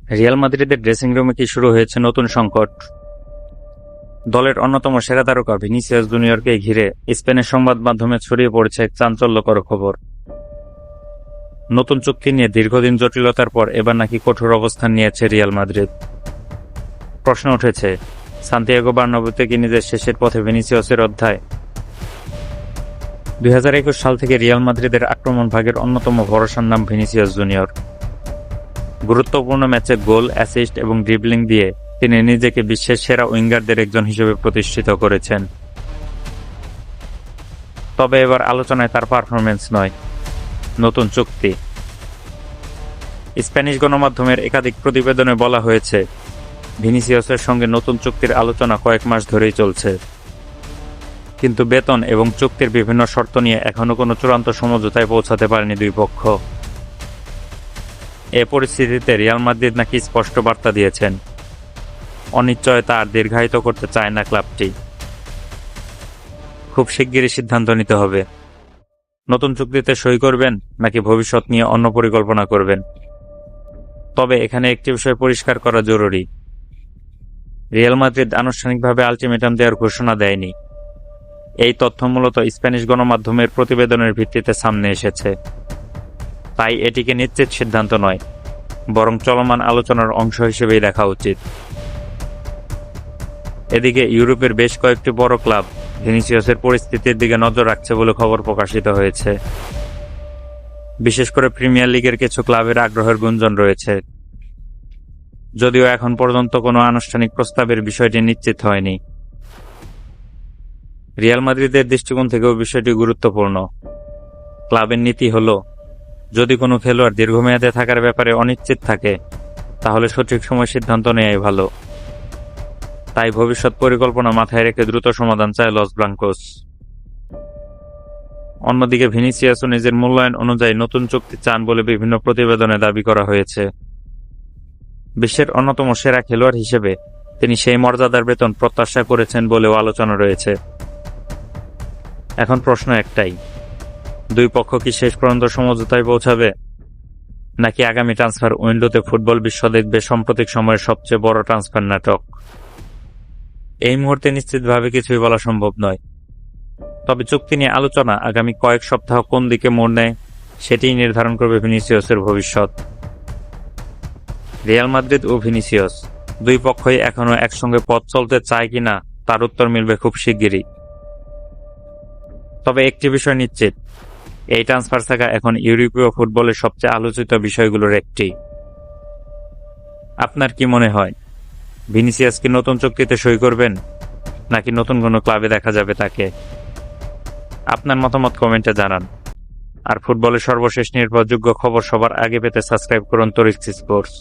Real মাদ্রিদের dressing রুমে কি শুরু হয়েছে নতুন সংকট? দলের অন্যতম সেরা তারকা ভিনিসিয়াস জুনিয়রকে ঘিরে স্পেনের সংবাদ মাধ্যমে ছড়িয়ে পড়েছে এক চাঞ্চল্যকর খবর। নতুন চুক্তি নিয়ে দীর্ঘদিন জটিলতার পর এবার নাকি কঠোর অবস্থান নিয়েছে রিয়াল মাদ্রিদ। প্রশ্ন উঠেছে, সান্তিয়াগো বার্নাব্যুতে কি নিজের শেষের পথে ভিনিসিয়াসের অধ্যায়? 2021 সাল থেকে রিয়াল মাদ্রিদের আক্রমণ ভাগের অন্যতম ভরসার নাম ভিনিসিয়াস জুনিয়র। গুরুত্বপূর্ণ ম্যাচে গোল, অ্যাসিস্ট এবং ড্রিবলিং দিয়ে তিনি নিজেকে বিশ্বের সেরা উইঙ্গারদের একজন হিসেবে প্রতিষ্ঠিত করেছেন। তবে এবার আলোচনায় তার পারফরম্যান্স নয়, নতুন চুক্তি। স্প্যানিশ গণমাধ্যমের একাধিক প্রতিবেদনে বলা হয়েছে, ভিনিসিয়াসের সঙ্গে নতুন চুক্তির আলোচনা কয়েক মাস ধরেই চলছে, কিন্তু বেতন এবং চুক্তির বিভিন্ন শর্ত নিয়ে এখনও কোনো চূড়ান্ত সমঝোতায় পৌঁছাতে পারেনি দুই পক্ষ। এ পরিস্থিতিতে রিয়াল মাদ্রিদ নাকি স্পষ্ট বার্তা দিয়েছেন, অনিশ্চয়তা আর দীর্ঘায়িত করতে চায় না ক্লাবটি। খুব শিগগিরই সিদ্ধান্ত নিতে হবে, নতুন চুক্তিতে সই করবেন নাকি ভবিষ্যৎ নিয়ে অন্য পরিকল্পনা করবেন। তবে এখানে একটি বিষয় পরিষ্কার করা জরুরি, রিয়াল মাদ্রিদ আনুষ্ঠানিকভাবে আলটিমেটাম দেওয়ার ঘোষণা দেয়নি। এই তথ্য মূলত স্প্যানিশ গণমাধ্যমের প্রতিবেদনের ভিত্তিতে সামনে এসেছে, তাই এটিকে নিশ্চিত সিদ্ধান্ত নয়, বরং চলমান আলোচনার অংশ হিসেবেই দেখা উচিত। এদিকে ইউরোপের বেশ কয়েকটি বড় ক্লাব ভিনিসিয়াসের পরিস্থিতির দিকে নজর রাখছে বলে খবর প্রকাশিত হয়েছে। বিশেষ করে প্রিমিয়ার লিগের কিছু ক্লাবের আগ্রহের গুঞ্জন রয়েছে, যদিও এখন পর্যন্ত কোনো আনুষ্ঠানিক প্রস্তাবের বিষয়টি নিশ্চিত হয়নি। রিয়াল মাদ্রিদের দৃষ্টিকোণ থেকেও বিষয়টি গুরুত্বপূর্ণ। ক্লাবের নীতি হল, যদি কোনো খেলোয়াড় দীর্ঘমেয়াদে থাকার ব্যাপারে অনিশ্চিত থাকে, তাহলে সঠিক সময় সিদ্ধান্ত নেওয়াই ভালো। তাই ভবিষ্যৎ পরিকল্পনা মাথায় রেখে দ্রুত সমাধান চায় লস ব্লাঙ্কোস। অন্যদিকে ভিনিসিয়াসও নিজের মূল্যায়ন অনুযায়ী নতুন চুক্তি চান বলে বিভিন্ন প্রতিবেদনে দাবি করা হয়েছে। বিশ্বের অন্যতম সেরা খেলোয়াড় হিসেবে তিনি সেই মর্যাদার বেতন প্রত্যাশা করেছেন বলেও আলোচনা রয়েছে। এখন প্রশ্ন একটাই, দুই পক্ষ কি শেষ পর্যন্ত সমঝোতায় পৌঁছাবে, নাকি আগামী ট্রান্সফার উইন্ডোতে ফুটবল বিশ্ব দেখবে সাম্প্রতিক সময়ের সবচেয়ে বড় ট্রান্সফার নাটক? এই মুহূর্তে নিশ্চিতভাবে কিছুই বলা সম্ভব নয়। তবে চুক্তি নিয়ে আলোচনা আগামী কয়েক সপ্তাহ কোন দিকে মোড় নেয়, সেটিই নির্ধারণ করবে ভিনিসিয়াসের ভবিষ্যৎ। রিয়াল মাদ্রিদ ও ভিনিসিয়াস দুই পক্ষই এখনও একসঙ্গে পথ চলতে চায় কিনা তার উত্তর মিলবে খুব শিগগিরই। তবে একটি বিষয় নিশ্চিত, এই ট্রান্সফার থাকা এখন ইউরোপীয় ফুটবলের সবচেয়ে আলোচিত বিষয়গুলোর একটি। আপনার কি মনে হয়, ভিনিসিয়াস কি নতুন চুক্তিতে সই করবেন, নাকি নতুন কোনো ক্লাবে দেখা যাবে তাকে? আপনার মতামত কমেন্টে জানান। আর ফুটবলের সর্বশেষ নির্ভরযোগ্য খবর সবার আগে পেতে সাবস্ক্রাইব করুন তরিক্স স্পোর্টস।